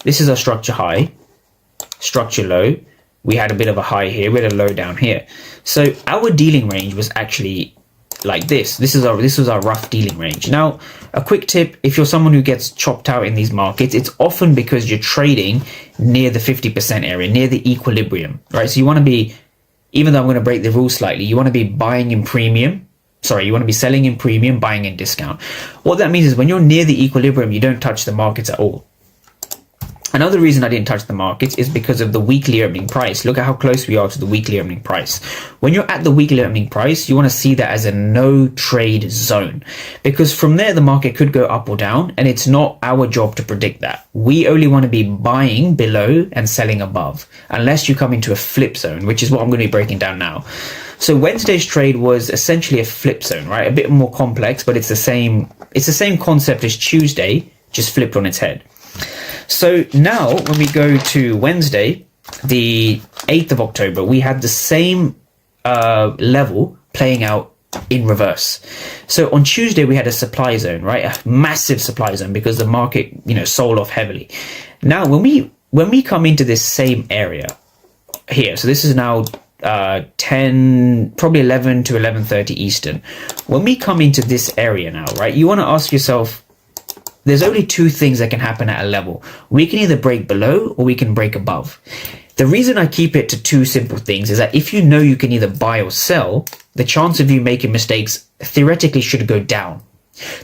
This is our structure high, structure low. We had a bit of a high here, we had a low down here. So our dealing range was actually like this. This was our rough dealing range. Now, a quick tip, if you're someone who gets chopped out in these markets, it's often because you're trading near the 50% area, near the equilibrium, right? So you want to be, even though I'm going to break the rules slightly, you want to be buying in premium. Sorry, you want to be selling in premium, buying in discount. What that means is when you're near the equilibrium, you don't touch the markets at all. Another reason I didn't touch the markets is because of the weekly opening price. Look at how close we are to the weekly opening price. When you're at the weekly opening price, you want to see that as a no trade zone, because from there, the market could go up or down, and it's not our job to predict that. We only want to be buying below and selling above, unless you come into a flip zone, which is what I'm going to be breaking down now. So Wednesday's trade was essentially a flip zone, right? A bit more complex, but it's the same concept as Tuesday, just flipped on its head. So now when we go to Wednesday, the 8th of October, we had the same level playing out in reverse. So on Tuesday, we had a supply zone, right? A massive supply zone because the market, sold off heavily. Now, when we come into this same area here, so this is now 10, probably 11 to 11:30 Eastern. When we come into this area now, right, you want to ask yourself, there's only two things that can happen at a level. We can either break below or we can break above. The reason I keep it to two simple things is that if you know you can either buy or sell, the chance of you making mistakes theoretically should go down.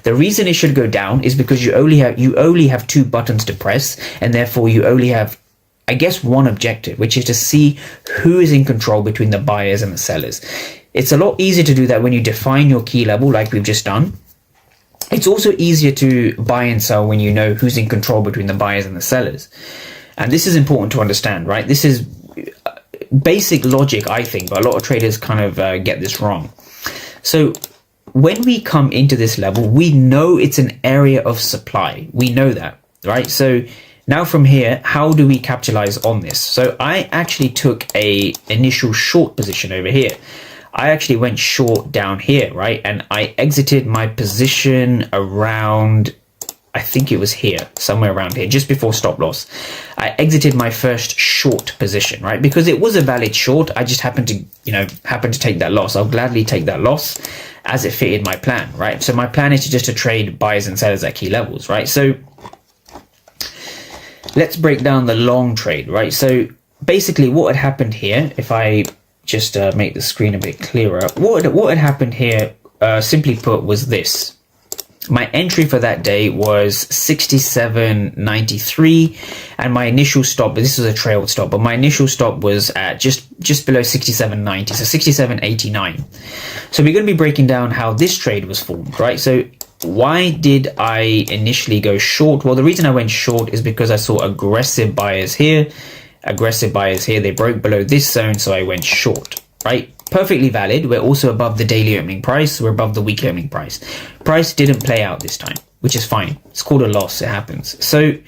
The reason it should go down is because you only have two buttons to press, and therefore you only have, I guess, one objective, which is to see who is in control between the buyers and the sellers. It's a lot easier to do that when you define your key level like we've just done. It's also easier to buy and sell when you know who's in control between the buyers and the sellers. And this is important to understand, right? This is basic logic, I think, but a lot of traders kind of get this wrong. So when we come into this level, we know it's an area of supply. We know that, right? So now from here, how do we capitalize on this? So I actually took a initial short position over here. I actually went short down here, right? And I exited my position around, I think it was here, somewhere around here, just before stop loss. I exited my first short position, right? Because it was a valid short. I just happened to take that loss. I'll gladly take that loss as it fitted my plan, right? So my plan is to trade buyers and sellers at key levels, right? So let's break down the long trade, right? So basically what had happened here, if I just make the screen a bit clearer, what had happened here, simply put, was this. My entry for that day was 67.93, and my initial stop, but this was a trailed stop, but my initial stop was at just below 67.90, so 67.89. So we're going to be breaking down how this trade was formed, right? So why did I initially go short? Well, the reason I went short is because I saw aggressive buyers here. They broke below this zone, so I went short, right? Perfectly valid. We're also above the daily opening price. We're above the weekly opening price. Price didn't play out this time, which is fine. It's called a loss. It happens. So